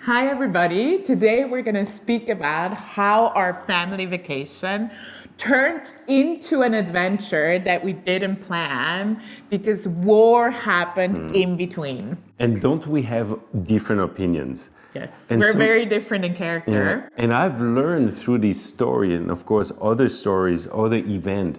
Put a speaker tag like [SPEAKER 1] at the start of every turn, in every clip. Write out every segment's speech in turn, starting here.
[SPEAKER 1] Hi, everybody. Today we're going to speak about how our family vacation turned into an adventure that we didn't plan because war happened in between.
[SPEAKER 2] And don't we have different opinions?
[SPEAKER 1] Yes,
[SPEAKER 2] And
[SPEAKER 1] we're
[SPEAKER 2] so,
[SPEAKER 1] very different in
[SPEAKER 2] yeah,
[SPEAKER 1] character.
[SPEAKER 2] and I've learned through this story and of course other stories, other event,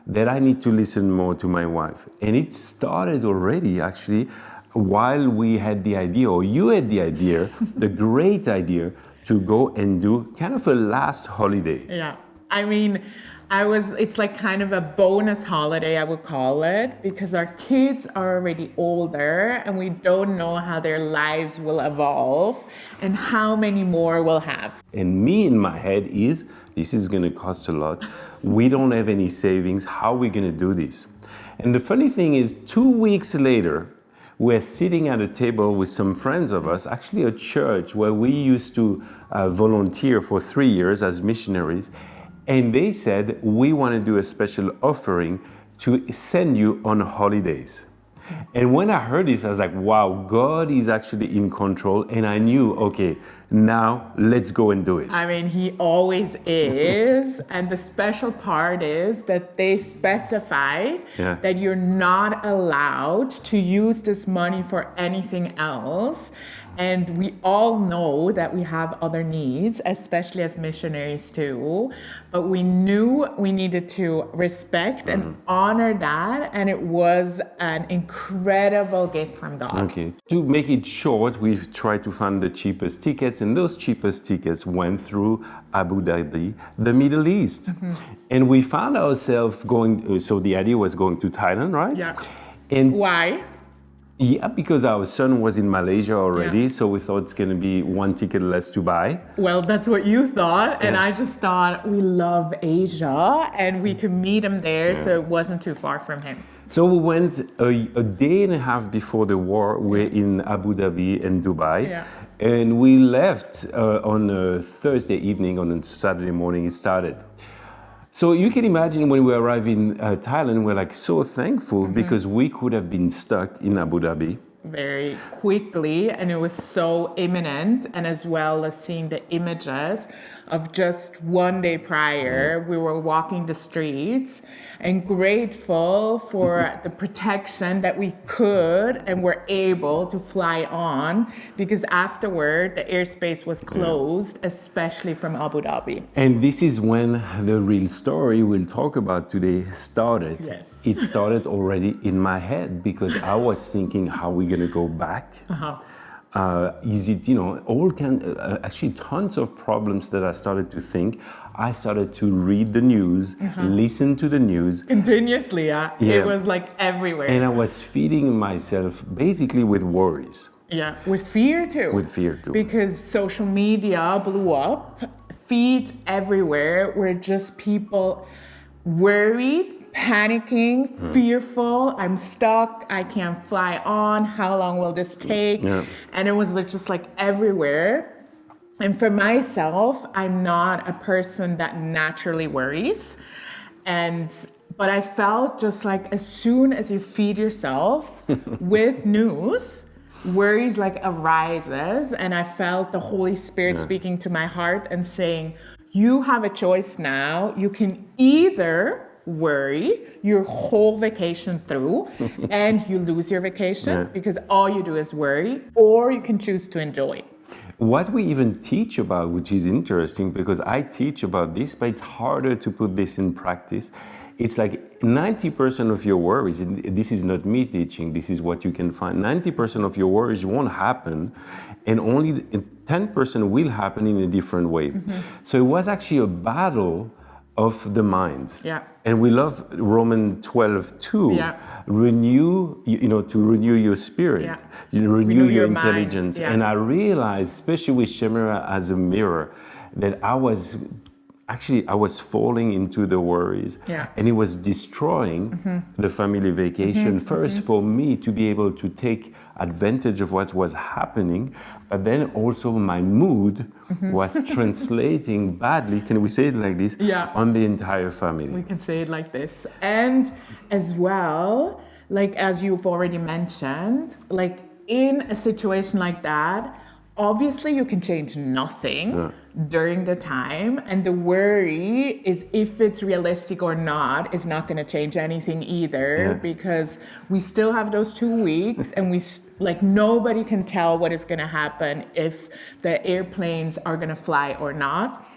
[SPEAKER 2] that I need to listen more to my wife. And it started already actually while we had the idea, or you had the idea, the great idea to go and do kind of a last holiday.
[SPEAKER 1] Yeah. I mean, it's like kind of a bonus holiday, I would call it, because our kids are already older and we don't know how their lives will evolve and how many more we'll have.
[SPEAKER 2] And me in my head is, this is going to cost a lot. We don't have any savings. How are we going to do this? And the funny thing is, 2 weeks later, we're sitting at a table with some friends of us, actually a church where we used to volunteer for 3 years as missionaries. And they said, we want to do a special offering to send you on holidays. And when I heard this, I was like, wow, God is actually in control. And I knew, okay, now let's go and do it.
[SPEAKER 1] I mean, he always is. And the special part is that they specify
[SPEAKER 2] Yeah.
[SPEAKER 1] that you're not allowed to use this money for anything else. And we all know that we have other needs, especially as missionaries too. But we knew we needed to respect and honor that. And it was an incredible gift from God.
[SPEAKER 2] Okay. To make it short, we've tried to find the cheapest tickets, and those cheapest tickets went through Abu Dhabi, the Middle East. And we found ourselves going, so the idea was going to Thailand, right?
[SPEAKER 1] Yeah.
[SPEAKER 2] And
[SPEAKER 1] Why?
[SPEAKER 2] yeah, because our son was in Malaysia already,
[SPEAKER 1] Yeah.
[SPEAKER 2] so we thought it's going to be one ticket less to buy.
[SPEAKER 1] Well, that's what you thought. And
[SPEAKER 2] Yeah.
[SPEAKER 1] I just thought we love Asia and we could meet him there. So it wasn't too far from him.
[SPEAKER 2] So we went a day and a half before the war. We're in Abu Dhabi and Dubai.
[SPEAKER 1] Yeah.
[SPEAKER 2] And we left on a Thursday evening, on a Saturday morning it started. So you can imagine when we arrived in Thailand, we're like so thankful because we could have been stuck in Abu Dhabi.
[SPEAKER 1] Very quickly, and it was so imminent, and as well as seeing the images of just one day prior, we were walking the streets and grateful for the protection that we could and were able to fly on, because afterward the airspace was closed, especially from Abu Dhabi.
[SPEAKER 2] And this is when the real story we'll talk about today started.
[SPEAKER 1] Yes.
[SPEAKER 2] It started already in my head because I was thinking, how are we going to go back? Is it, actually tons of problems that I started to think. I started to read the news, listen to the news.
[SPEAKER 1] Continuously, yeah. It was like everywhere.
[SPEAKER 2] And I was feeding myself basically with worries.
[SPEAKER 1] Yeah, with fear too.
[SPEAKER 2] With fear too.
[SPEAKER 1] Because social media blew up, feeds everywhere where just people worried, panicking, fearful. I'm stuck. I can't fly on. How long will this take?
[SPEAKER 2] Yeah.
[SPEAKER 1] And it was just like everywhere. And for myself, I'm not a person that naturally worries. But I felt just like as soon as you feed yourself with news, worries like arises, and I felt the Holy Spirit speaking to my heart and saying, you have a choice now. You can either worry your whole vacation through and you lose your vacation because all you do is worry, or you can choose to enjoy.
[SPEAKER 2] What we even teach about, which is interesting because I teach about this, but it's harder to put this in practice. It's like 90% of your worries, and this is not me teaching, this is what you can find. 90% of your worries won't happen, and only 10% will happen in a different way. So it was actually a battle of the minds.
[SPEAKER 1] Yeah.
[SPEAKER 2] And we love Romans 12:2.
[SPEAKER 1] Yeah.
[SPEAKER 2] To renew your spirit.
[SPEAKER 1] Yeah.
[SPEAKER 2] You renew your intelligence.
[SPEAKER 1] mind. Yeah.
[SPEAKER 2] And I realized, especially with Shemira as a mirror, that I was falling into the worries.
[SPEAKER 1] Yeah.
[SPEAKER 2] And it was destroying the family vacation. First, for me to be able to take advantage of what was happening, but then also my mood was translating badly, can we say it like this, on the entire family.
[SPEAKER 1] We can say it like this. And as well, like as you've already mentioned, like in a situation like that, obviously you can change nothing during the time, and the worry is if it's realistic or not is not going to change anything either, because we still have those 2 weeks, and like nobody can tell what is going to happen if the airplanes are going to fly or not.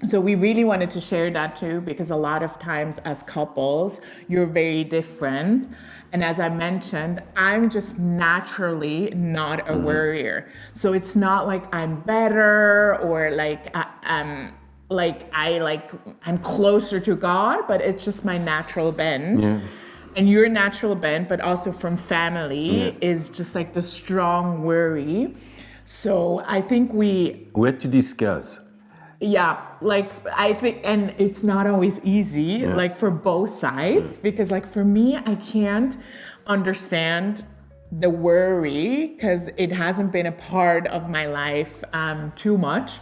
[SPEAKER 1] So we really wanted to share that too, because a lot of times as couples, you're very different. And as I mentioned, I'm just naturally not a worrier. So it's not like I'm better or I'm closer to God, but it's just my natural bent.
[SPEAKER 2] Yeah.
[SPEAKER 1] And your natural bent, but also from family, is just like the strong worry. So I think we
[SPEAKER 2] had to discuss.
[SPEAKER 1] Yeah, like I think, and it's not always easy, like for both sides, because like for me, I can't understand the worry because it hasn't been a part of my life too much.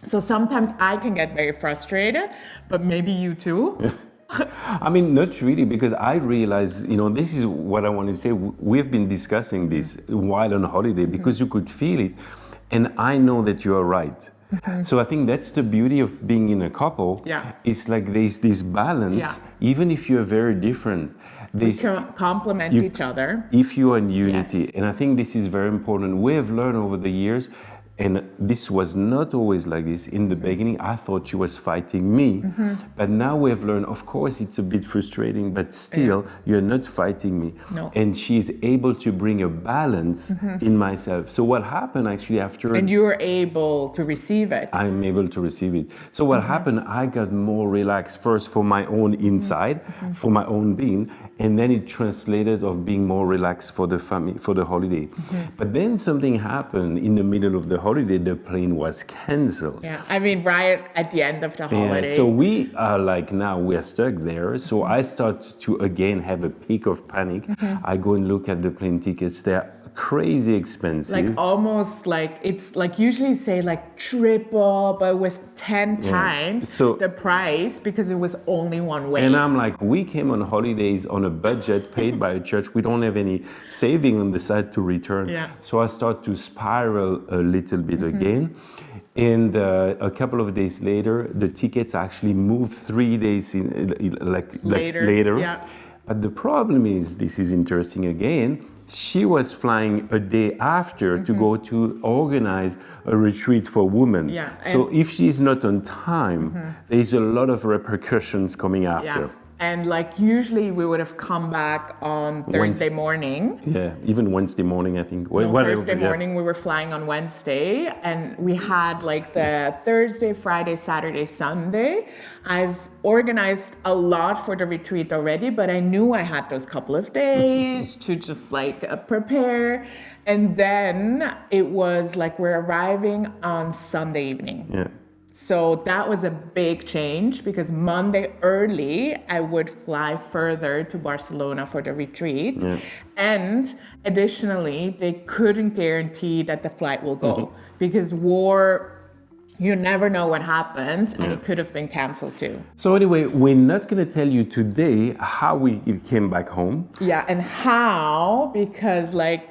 [SPEAKER 1] So sometimes I can get very frustrated, but maybe you too.
[SPEAKER 2] I mean, not really, because I realize, this is what I want to say. We've been discussing this while on holiday because you could feel it. And I know that you are right. So I think that's the beauty of being in a couple. It's like there's this balance, even if you're very different.
[SPEAKER 1] We can complement each other.
[SPEAKER 2] If you are in unity. And I think this is very important. We have learned over the years, and this was not always like this. In the beginning, I thought she was fighting me. But now we have learned, of course, it's a bit frustrating, but still, you're not fighting me.
[SPEAKER 1] No.
[SPEAKER 2] And she is able to bring a balance in myself. So what happened actually after...
[SPEAKER 1] And you're able to receive it.
[SPEAKER 2] I'm able to receive it. So what happened, I got more relaxed first for my own inside, for my own being, and then it translated of being more relaxed for the family, for the holiday. But then something happened in the middle of the holiday, the plane was canceled.
[SPEAKER 1] Yeah, I mean, right at the end of the holiday.
[SPEAKER 2] So we are like, now we're stuck there. So I start to again have a peak of panic. I go and look at the plane tickets. They're crazy expensive.
[SPEAKER 1] Like almost like, it's like usually say like triple, but it was 10 times the price because it was only one way.
[SPEAKER 2] And I'm like, we came on holidays on a budget paid by a church. We don't have any saving on the side to return. So I start to spiral a little bit again. And a couple of days later, the tickets actually moved 3 days later. But the problem is, this is interesting again, she was flying a day after to go to organize a retreat for women. So if she's not on time, there's a lot of repercussions coming after.
[SPEAKER 1] And like usually we would have come back on Thursday morning.
[SPEAKER 2] Even Wednesday morning, I think.
[SPEAKER 1] Thursday morning we were flying on Wednesday, and we had like the Thursday, Friday, Saturday, Sunday. I've organized a lot for the retreat already, but I knew I had those couple of days to just like prepare. And then it was like we're arriving on Sunday evening. So that was a big change because Monday early, I would fly further to Barcelona for the retreat. And additionally, they couldn't guarantee that the flight will go because war, you never know what happens, and it could have been canceled too.
[SPEAKER 2] So anyway, we're not going to tell you today how we came back home.
[SPEAKER 1] And how, because like,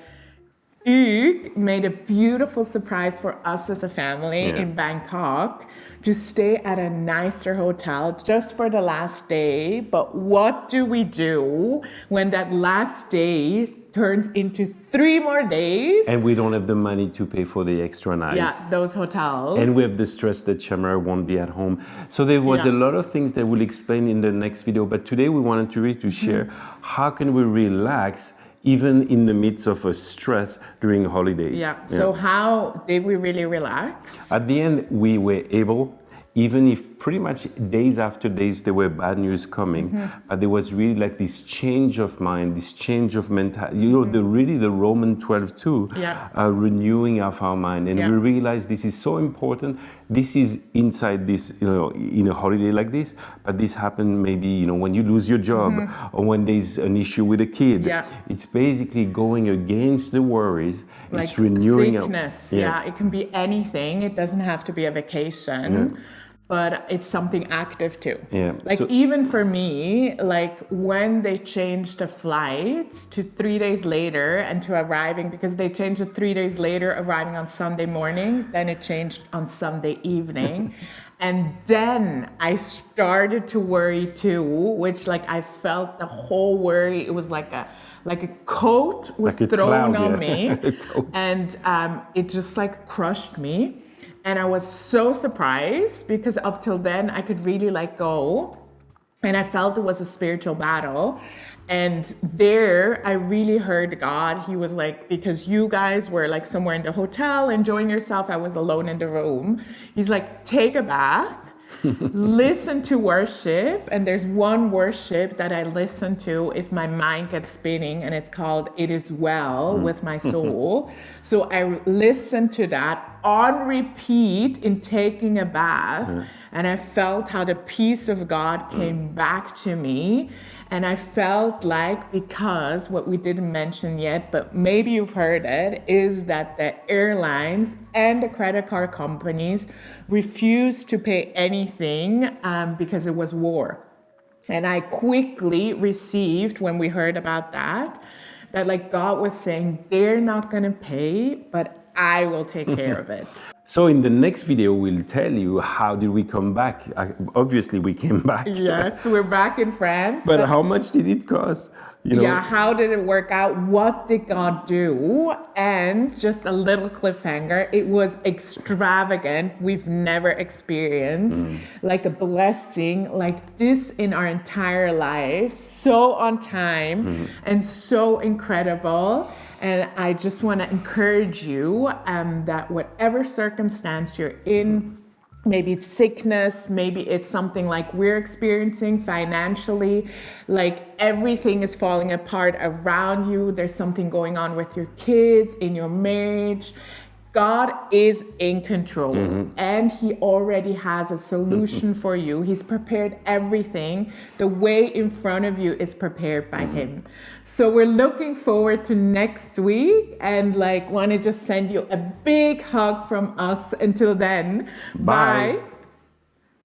[SPEAKER 1] Hugues made a beautiful surprise for us as a family in Bangkok to stay at a nicer hotel just for the last day. But what do we do when that last day turns into 3 more days?
[SPEAKER 2] And we don't have the money to pay for the extra nights.
[SPEAKER 1] Those hotels.
[SPEAKER 2] And we have the stress that Shamara won't be at home. So there was a lot of things that we'll explain in the next video. But today we wanted to really share how can we relax even in the midst of a stress during holidays.
[SPEAKER 1] So how did we really relax?
[SPEAKER 2] At the end, we were able, even if pretty much days after days there were bad news coming, but there was really like this change of mind, this change of mentality, the Roman 12:2, renewing of our mind. And we realized this is so important. This is inside this, in a holiday like this, but this happened maybe, when you lose your job or when there's an issue with a kid. It's basically going against the worries.
[SPEAKER 1] Like
[SPEAKER 2] it's renewing
[SPEAKER 1] sickness. It can be anything. It doesn't have to be a vacation. but it's something active too.
[SPEAKER 2] Yeah.
[SPEAKER 1] Like even for me, like when they changed the flights to 3 days later and to arriving, because they changed it 3 days later, arriving on Sunday morning, then it changed on Sunday evening. And then I started to worry too, which like I felt the whole worry. It was like a coat was
[SPEAKER 2] like a
[SPEAKER 1] thrown
[SPEAKER 2] cloud,
[SPEAKER 1] on
[SPEAKER 2] yeah.
[SPEAKER 1] me, and it just like crushed me. And I was so surprised because up till then I could really let go. And I felt it was a spiritual battle. And there I really heard God. He was like, because you guys were like somewhere in the hotel enjoying yourself, I was alone in the room. He's like, take a bath. Listen to worship, and there's one worship that I listen to if my mind gets spinning, and it's called It Is Well with My Soul. So I listened to that on repeat in taking a bath, and I felt how the peace of God came back to me. And I felt like, because what we didn't mention yet, but maybe you've heard it, is that the airlines and the credit card companies refused to pay anything because it was war. And I quickly received, when we heard about that like God was saying, they're not going to pay, but I will take care of it.
[SPEAKER 2] So in the next video, we'll tell you how did we come back. Obviously, we came back.
[SPEAKER 1] Yes, we're back in France.
[SPEAKER 2] But how much did it cost? You know?
[SPEAKER 1] Yeah, how did it work out? What did God do? And just a little cliffhanger, it was extravagant. We've never experienced like a blessing like this in our entire life. So on time and so incredible. And I just want to encourage you that whatever circumstance you're in, maybe it's sickness, maybe it's something like we're experiencing financially, like everything is falling apart around you. There's something going on with your kids, in your marriage. God is in control and He already has a solution for you. He's prepared everything. The way in front of you is prepared by Him. So we're looking forward to next week, and like want to just send you a big hug from us. Until then,
[SPEAKER 2] Bye.
[SPEAKER 1] Bye.